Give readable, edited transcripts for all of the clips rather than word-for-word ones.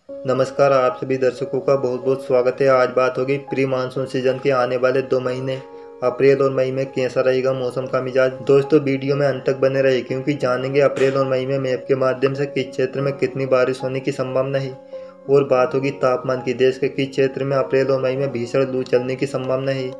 नमस्कार, आप सभी दर्शकों का बहुत बहुत स्वागत है। आज बात होगी प्री मानसून सीजन के आने वाले 2 महीने अप्रैल और मई में कैसा रहेगा मौसम का मिजाज। दोस्तों, वीडियो में अंत तक बने रहे क्योंकि जानेंगे अप्रैल और मई में मैप के माध्यम से किस क्षेत्र में कितनी बारिश होने की संभावना है। और बात होगी तापमान की, देश के किस क्षेत्र में अप्रैल और मई में भीषण लू चलने की संभावना है।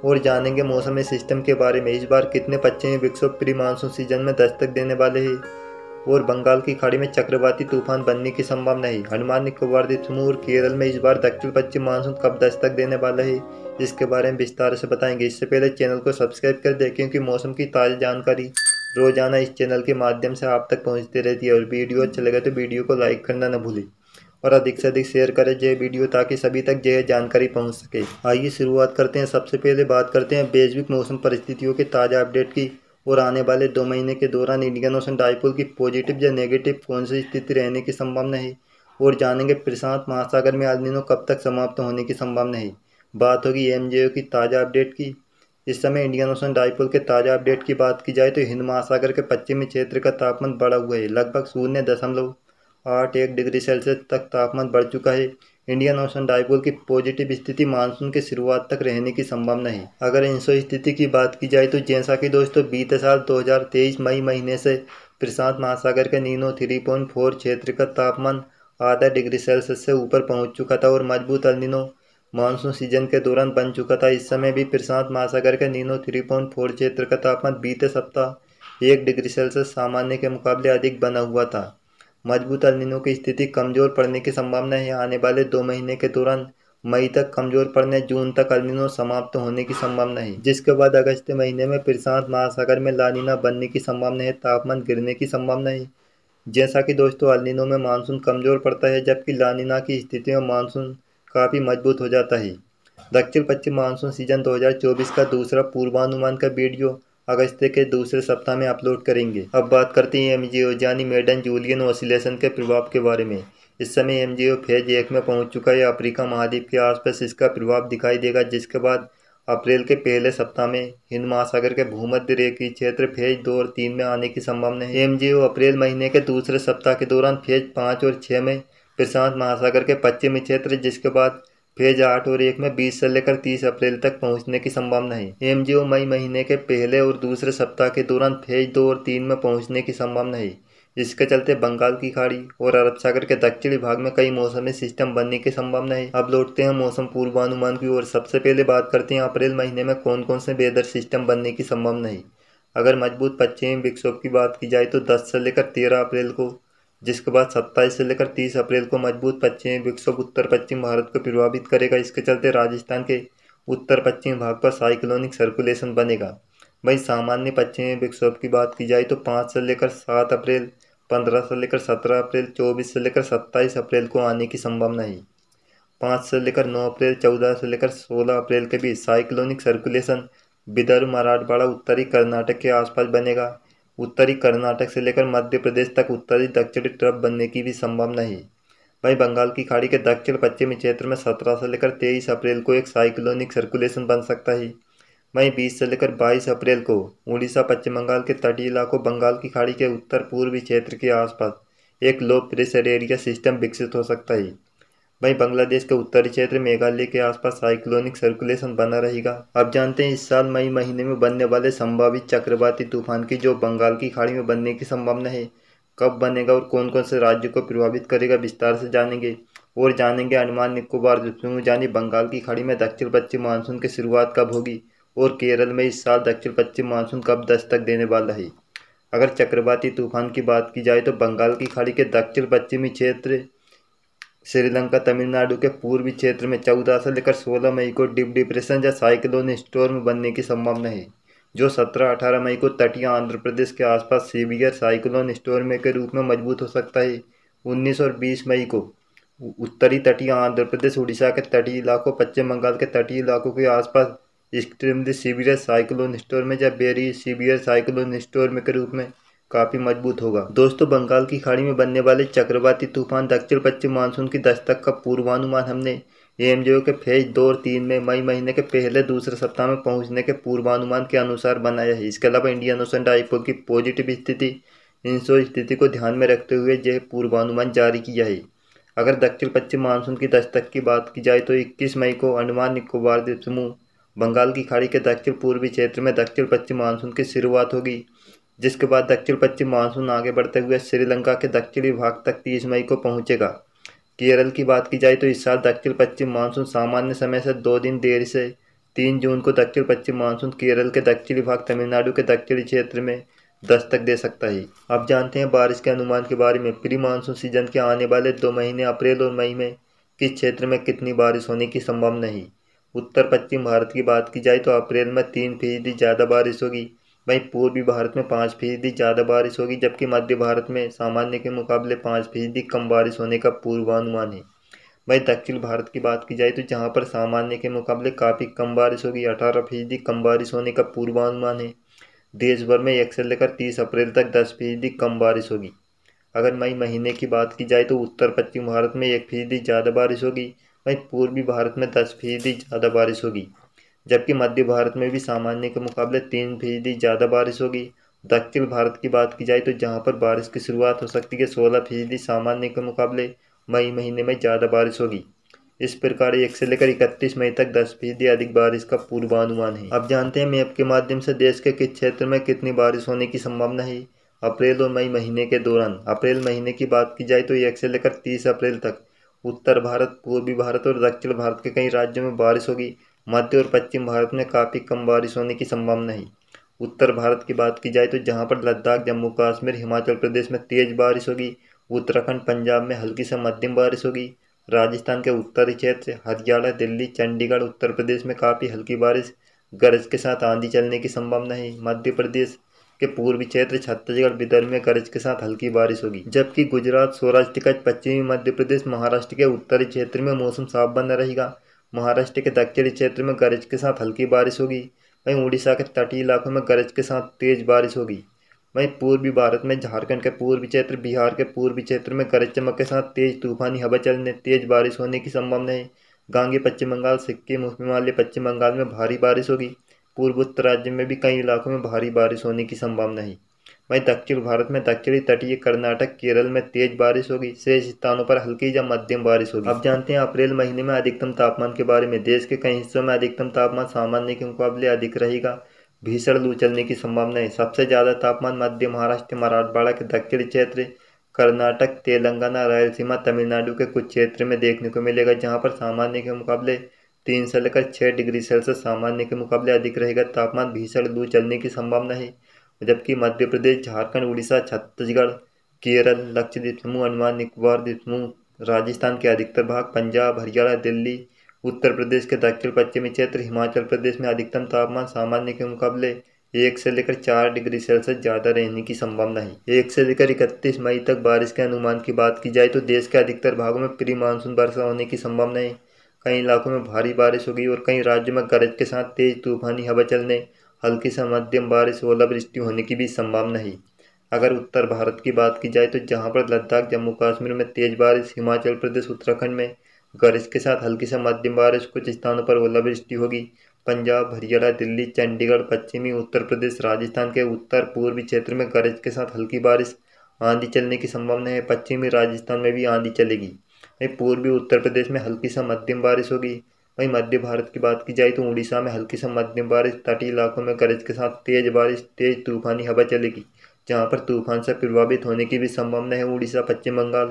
और जानेंगे मौसमी सिस्टम के बारे में, इस बार कितने पश्चिमी विक्षोभ प्री मानसून सीजन में दस्तक देने वाले हैं। और बंगाल की खाड़ी में चक्रवाती तूफान बनने की संभावना है। अंडमान निकोबार द्वीप समूह और केरल में इस बार दक्षिण पश्चिम मानसून कब दस्तक देने वाला है, इसके बारे में विस्तार से बताएंगे। इससे पहले चैनल को सब्सक्राइब कर दें क्योंकि मौसम की ताज़ा जानकारी रोजाना इस चैनल के माध्यम से आप तक पहुंचती रहती है। और वीडियो अच्छा लगे तो वीडियो को लाइक करना न भूलें और अधिक से अधिक शेयर करें यह वीडियो ताकि सभी तक यह जानकारी पहुंच सके। आइए शुरुआत करते हैं। सबसे पहले बात करते हैं वैश्विक मौसम परिस्थितियों के ताज़ा अपडेट की। और आने वाले 2 महीने के दौरान इंडियन ओशन डाइपोल की पॉजिटिव या नेगेटिव कौन सी स्थिति रहने की संभावना है। और जानेंगे प्रशांत महासागर में एल नीनो कब तक समाप्त होने की संभावना है। बात होगी एमजेओ की ताज़ा अपडेट की। इस समय इंडियन ओशन डाइपोल के ताज़ा अपडेट की बात की जाए तो हिंद महासागर के पश्चिमी क्षेत्र का तापमान बढ़ा हुआ है। लगभग 0.81 डिग्री सेल्सियस तक तापमान बढ़ चुका है। इंडियन ओशन डाइपोल की पॉजिटिव स्थिति मानसून की शुरुआत तक रहने की संभावना है। अगर इंसो स्थिति की बात की जाए तो जैसा कि दोस्तों बीते साल 2023 मई महीने से प्रशांत महासागर के नीनो 3.4 क्षेत्र का तापमान आधा डिग्री सेल्सियस से ऊपर पहुंच चुका था और मजबूत एल नीनो मानसून सीजन के दौरान बन चुका था। इस समय भी प्रशांत महासागर के नीनो 3.4 क्षेत्र का तापमान बीते सप्ताह 1 डिग्री सेल्सियस सामान्य के मुकाबले अधिक बना हुआ था। मजबूत एल नीनो की स्थिति कमजोर पड़ने की संभावना है। आने वाले 2 महीने के दौरान मई तक कमजोर पड़ने, जून तक एल नीनो समाप्त होने की संभावना है, जिसके बाद अगस्त महीने में प्रशांत महासागर में ला नीना बनने की संभावना है। तापमान गिरने की संभावना है। जैसा कि दोस्तों एल नीनो में मानसून कमजोर पड़ता है जबकि ला नीना की स्थिति में मानसून काफ़ी मजबूत हो जाता है। दक्षिण पश्चिम मानसून सीजन 2024 का दूसरा पूर्वानुमान का वीडियो अगस्त के दूसरे सप्ताह में अपलोड करेंगे। अब बात करते हैं एमजीओ यानी मेडन जूलियन ऑसिलेशन के प्रभाव के बारे में। इस समय एमजीओ फेज 1 में पहुंच चुका है। अफ्रीका महाद्वीप के आसपास इसका प्रभाव दिखाई देगा, जिसके बाद अप्रैल के पहले सप्ताह में हिंद महासागर के भूमध्य रेखीय क्षेत्र फेज 2 और 3 में आने की संभावना है। एमजीओ अप्रैल महीने के दूसरे सप्ताह के दौरान फेज 5 और 6 में प्रशांत महासागर के पश्चिमी क्षेत्र, जिसके बाद फेज 8 और 1 में 20 से लेकर 30 अप्रैल तक पहुंचने की संभावना है। एमजीओ मई महीने के पहले और दूसरे सप्ताह के दौरान फेज 2 और 3 में पहुंचने की संभावना है। इसके चलते बंगाल की खाड़ी और अरब सागर के दक्षिणी भाग में कई मौसमी सिस्टम बनने की संभावना है। अब लौटते हैं मौसम पूर्वानुमान की ओर। सबसे पहले बात करते हैं अप्रैल महीने में कौन कौन से वेदर सिस्टम बनने की संभावना है। अगर मजबूत पश्चिमी विक्षोभ की बात की जाए तो 10 से लेकर 13 अप्रैल को, जिसके बाद 27 से लेकर 30 अप्रैल को मजबूत पश्चिमी विक्षोभ उत्तर पश्चिम भारत को प्रभावित करेगा। इसके चलते राजस्थान के उत्तर पश्चिमी भाग पर साइक्लोनिक सर्कुलेशन बनेगा। वहीं सामान्य पश्चिमी विक्षोभ की बात की जाए तो 5 से लेकर 7 अप्रैल, 15 से लेकर 17 अप्रैल, 24 से लेकर 27 अप्रैल को आने की संभावना है। 5 से लेकर 9 अप्रैल, 14 से लेकर 16 अप्रैल के बीच साइक्लोनिक सर्कुलेशन विदर्भ, मराठवाड़ा, उत्तरी कर्नाटक के आसपास बनेगा। उत्तरी कर्नाटक से लेकर मध्य प्रदेश तक उत्तरी दक्षिणी ट्रफ बनने की भी संभावना है। वहीं बंगाल की खाड़ी के दक्षिण पश्चिमी क्षेत्र में 17 से लेकर 23 अप्रैल को एक साइक्लोनिक सर्कुलेशन बन सकता है। वहीं 20 से लेकर 22 अप्रैल को उड़ीसा, पश्चिम बंगाल के तटीय इलाकों, बंगाल की खाड़ी के उत्तर पूर्वी क्षेत्र के आसपास एक लो प्रेशर एरिया सिस्टम विकसित हो सकता है। वहीं बांग्लादेश के उत्तरी क्षेत्र मेघालय के आसपास साइक्लोनिक सर्कुलेशन बना रहेगा। अब जानते हैं इस साल मई महीने में बनने वाले संभावित चक्रवाती तूफान की, जो बंगाल की खाड़ी में बनने की संभावना है, कब बनेगा और कौन कौन से राज्यों को प्रभावित करेगा, विस्तार से जानेंगे। और जानेंगे अंडमान निकोबार द्वीप समूह यानी बंगाल की खाड़ी में दक्षिण पश्चिम मानसून की शुरुआत कब होगी और केरल में इस साल दक्षिण पश्चिम मानसून कब दस्तक देने वाला है। अगर चक्रवाती तूफान की बात की जाए तो बंगाल की खाड़ी के दक्षिण पश्चिमी क्षेत्र, श्रीलंका, तमिलनाडु के पूर्वी क्षेत्र में 14 से लेकर 16 मई को डीप डिप्रेशन या साइक्लोन स्टॉर्म बनने की संभावना है, जो 17-18 मई को तटीय आंध्र प्रदेश के आसपास सीवियर साइक्लोन स्टॉर्म के रूप में मजबूत हो सकता है। 19 और 20 मई को उत्तरी तटीय आंध्र प्रदेश, उड़ीसा के तटीय इलाकों, पश्चिम बंगाल के तटीय इलाकों के आसपास एक्सट्रीमली सीवियर साइक्लोन स्टॉर्म या वेरी सीवियर साइक्लोन स्टॉर्म के रूप में काफ़ी मजबूत होगा। दोस्तों, बंगाल की खाड़ी में बनने वाले चक्रवाती तूफान दक्षिण पश्चिम मानसून की दस्तक का पूर्वानुमान हमने एमजेओ के फेज 2 और 3 में मई महीने के पहले दूसरे सप्ताह में पहुंचने के पूर्वानुमान के अनुसार बनाया है। इसके अलावा इंडियन ओशन डाइपोल की पॉजिटिव स्थिति, इंसो स्थिति को ध्यान में रखते हुए यह पूर्वानुमान जारी किया है। अगर दक्षिण पश्चिम मानसून की दस्तक की बात की जाए तो 21 मई को अंडमान निकोबार द्वीप समूह, बंगाल की खाड़ी के दक्षिण पूर्वी क्षेत्र में दक्षिण पश्चिम मानसून की शुरुआत होगी, जिसके बाद दक्षिण पश्चिम मानसून आगे बढ़ते हुए श्रीलंका के दक्षिणी भाग तक 30 मई को पहुंचेगा। केरल की बात की जाए तो इस साल दक्षिण पश्चिम मानसून सामान्य समय से 2 दिन देर से 3 जून को दक्षिण पश्चिम मानसून केरल के दक्षिणी भाग तमिलनाडु के दक्षिणी क्षेत्र में दस्तक दे सकता है। अब जानते हैं बारिश के अनुमान के बारे में। प्री मानसून सीजन के आने वाले 2 महीने अप्रैल और मई में किस क्षेत्र में कितनी बारिश होने की संभावना है। उत्तर पश्चिम भारत की बात की जाए तो अप्रैल में 3% ज़्यादा बारिश होगी, वहीं पूर्वी भारत में 5% ज़्यादा बारिश होगी, जबकि मध्य भारत में सामान्य के मुकाबले 5% कम बारिश होने का पूर्वानुमान है। वहीं दक्षिण भारत की बात की जाए तो जहां पर सामान्य के मुकाबले काफ़ी कम बारिश होगी, 18% कम बारिश होने का पूर्वानुमान है। देश भर में 1 से लेकर 30 अप्रैल तक 10% कम बारिश होगी। अगर मई महीने की बात की जाए तो उत्तर पश्चिम भारत में 1% ज़्यादा बारिश होगी, वहीं पूर्वी भारत में 10% ज़्यादा बारिश होगी, जबकि मध्य भारत में भी सामान्य के मुकाबले 3% ज़्यादा बारिश होगी। दक्षिण भारत की बात की जाए तो जहां पर बारिश की शुरुआत हो सकती है 16% सामान्य के मुकाबले मई महीने में ज़्यादा बारिश होगी। इस प्रकार 1 से लेकर 31 मई तक 10% अधिक बारिश का पूर्वानुमान है। अब जानते हैं मैप के माध्यम से देश के किस क्षेत्र में कितनी बारिश होने की संभावना है अप्रैल और मई महीने के दौरान। अप्रैल महीने की बात की जाए तो 1 से लेकर 30 अप्रैल तक उत्तर भारत, पूर्वी भारत और दक्षिण भारत के कई राज्यों में बारिश होगी। मध्य और पश्चिम भारत में काफ़ी कम बारिश होने की संभावना है। उत्तर भारत की बात की जाए तो जहां पर लद्दाख, जम्मू कश्मीर, हिमाचल प्रदेश में तेज बारिश होगी, उत्तराखंड, पंजाब में हल्की से मध्यम बारिश होगी, राजस्थान के उत्तरी क्षेत्र, हरियाणा, दिल्ली, चंडीगढ़, उत्तर प्रदेश में काफ़ी हल्की बारिश, गरज के साथ आंधी चलने की संभावना है। मध्य प्रदेश के पूर्वी क्षेत्र, छत्तीसगढ़, विदर्भ में गरज के साथ हल्की बारिश होगी, जबकि गुजरात, सौराष्ट्र, कच्छ, पश्चिमी मध्य प्रदेश, महाराष्ट्र के उत्तरी क्षेत्र में मौसम साफ बना रहेगा। महाराष्ट्र के दक्षिणी क्षेत्र में गरज के साथ हल्की बारिश होगी, वहीं उड़ीसा के तटीय इलाकों में गरज के साथ तेज बारिश होगी। वहीं पूर्वी भारत में झारखंड के पूर्वी क्षेत्र, बिहार के पूर्वी क्षेत्र में गरज चमक के साथ तेज तूफानी हवा चलने, तेज बारिश होने की संभावना है। गांगे पश्चिम बंगाल, सिक्किम, उप हिमालय, पश्चिम बंगाल में भारी बारिश होगी। पूर्वोत्तर राज्य में भी कई इलाकों में भारी बारिश होने की संभावना है। वहीं दक्षिण भारत में दक्षिणी तटीय कर्नाटक, केरल में तेज बारिश होगी, शेष स्थानों पर हल्की या मध्यम बारिश होगी। अब जानते हैं अप्रैल महीने में अधिकतम तापमान के बारे में। देश के कई हिस्सों में अधिकतम तापमान सामान्य के मुकाबले अधिक रहेगा, भीषण लू चलने की संभावना है। सबसे ज़्यादा तापमान मध्य महाराष्ट्र, मराठवाड़ा के दक्षिणी क्षेत्र, कर्नाटक, तेलंगाना, रायलसीमा, तमिलनाडु के कुछ क्षेत्र में देखने को मिलेगा, जहां पर सामान्य के मुकाबले 3 से लेकर 6 डिग्री सेल्सियस सामान्य के मुकाबले अधिक रहेगा तापमान, भीषण लू चलने की संभावना है। जबकि मध्य प्रदेश, झारखंड, उड़ीसा, छत्तीसगढ़, केरल, लक्षद्वीप समूह, अंडमान निकोबार द्वीप समूह, राजस्थान के अधिकतर भाग, पंजाब, हरियाणा, दिल्ली, उत्तर प्रदेश के दक्षिण पश्चिमी क्षेत्र, हिमाचल प्रदेश में अधिकतम तापमान सामान्य के मुकाबले 1 से लेकर 4 डिग्री सेल्सियस ज़्यादा रहने की संभावना है। 1 से लेकर 31 मई तक बारिश के अनुमान की बात की जाए तो देश के अधिकतर भागों में प्री मानसून वर्षा होने की संभावना है। कई इलाकों में भारी बारिश होगी और कई राज्यों में गरज के साथ तेज तूफानी हवा चलने, हल्की से मध्यम बारिश, ओलावृष्टि होने की भी संभावना है। अगर उत्तर भारत की बात की जाए तो जहां पर लद्दाख, जम्मू कश्मीर में तेज बारिश, हिमाचल प्रदेश, उत्तराखंड में गरज के साथ हल्की से मध्यम बारिश, कुछ स्थानों पर ओलावृष्टि होगी। पंजाब, हरियाणा, दिल्ली, चंडीगढ़, पश्चिमी उत्तर प्रदेश, राजस्थान के उत्तर पूर्वी क्षेत्र में गरज के साथ हल्की बारिश, आंधी चलने की संभावना है। पश्चिमी राजस्थान में भी आंधी चलेगी। वहीं पूर्वी उत्तर प्रदेश में हल्की से मध्यम बारिश होगी। वहीं मध्य भारत की बात की जाए तो उड़ीसा में हल्की से मध्यम बारिश, तटीय इलाकों में गरज के साथ तेज बारिश, तेज तूफानी हवा चलेगी, जहां पर तूफान से प्रभावित होने की भी संभावना है। उड़ीसा, पश्चिम बंगाल,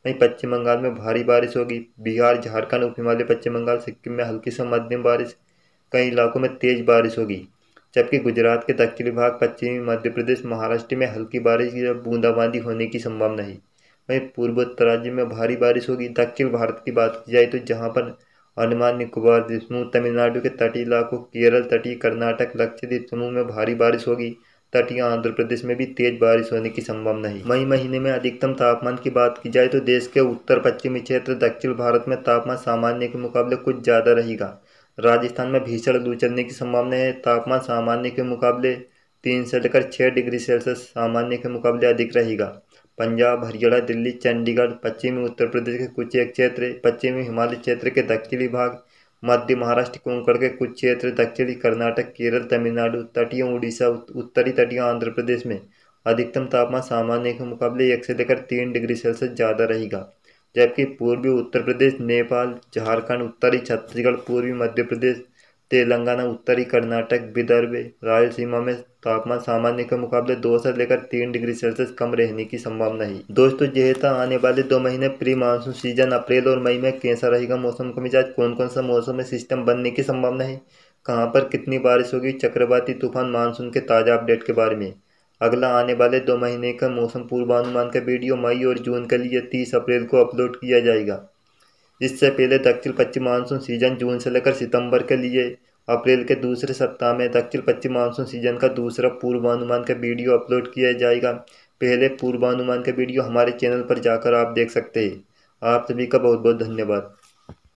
वहीं पश्चिम बंगाल में भारी बारिश होगी। बिहार, झारखंड, उप हिमालय, पश्चिम बंगाल, सिक्किम में हल्की से मध्यम बारिश, कई इलाकों में तेज बारिश होगी। जबकि गुजरात के दक्षिणी भाग, पश्चिमी मध्य प्रदेश, महाराष्ट्र में हल्की बारिश या बूंदाबांदी होने की संभावना है। वहीं पूर्वोत्तर राज्य में भारी बारिश होगी। दक्षिण भारत की बात की जाए तो जहां पर अंडमान निकोबार द्वीप समूह, तमिलनाडु के तटीय इलाकों, केरल, तटीय कर्नाटक, लक्षद्वीप समूह में भारी बारिश होगी। तटीय आंध्र प्रदेश में भी तेज बारिश होने की संभावना है। मई महीने में अधिकतम तापमान की बात की जाए तो देश के उत्तर पश्चिमी क्षेत्र, दक्षिण भारत में तापमान सामान्य के मुकाबले कुछ ज़्यादा रहेगा। राजस्थान में भीषण लू चलने की संभावना है। तापमान सामान्य के मुकाबले 3 से लेकर 6 डिग्री सेल्सियस सामान्य के मुकाबले अधिक रहेगा। पंजाब, हरियाणा, दिल्ली, चंडीगढ़, पश्चिमी उत्तर प्रदेश के कुछ एक क्षेत्र, पश्चिमी हिमालय क्षेत्र के दक्षिणी भाग, मध्य महाराष्ट्र, कोंकण के कुछ क्षेत्र, दक्षिणी कर्नाटक, केरल, तमिलनाडु, तटीय उड़ीसा, उत्तरी तटीय आंध्र प्रदेश में अधिकतम तापमान सामान्य के मुकाबले 1 से लेकर 3 डिग्री सेल्सियस ज़्यादा रहेगा। जबकि पूर्वी उत्तर प्रदेश, नेपाल, झारखंड, उत्तरी छत्तीसगढ़, पूर्वी मध्य प्रदेश, तेलंगाना, उत्तरी कर्नाटक, विदर्भ, रायलसीमा में तापमान सामान्य के मुकाबले 2 से लेकर 3 डिग्री सेल्सियस कम रहने की संभावना है। दोस्तों, यह था आने वाले 2 महीने प्री मानसून सीजन अप्रैल और मई में कैसा रहेगा मौसम का मिजाज, कौन कौन सा मौसम में सिस्टम बनने की संभावना है, कहाँ पर कितनी बारिश होगी, चक्रवाती तूफान, मानसून के ताज़ा अपडेट के बारे में। अगला आने वाले 2 महीने का मौसम पूर्वानुमान का वीडियो मई और जून के लिए 30 अप्रैल को अपलोड किया जाएगा। इससे पहले दक्षिण पश्चिम मानसून सीजन जून से लेकर सितंबर के लिए अप्रैल के दूसरे सप्ताह में दक्षिण पश्चिम मानसून सीजन का दूसरा पूर्वानुमान का वीडियो अपलोड किया जाएगा। पहले पूर्वानुमान का वीडियो हमारे चैनल पर जाकर आप देख सकते हैं। आप सभी का बहुत बहुत धन्यवाद।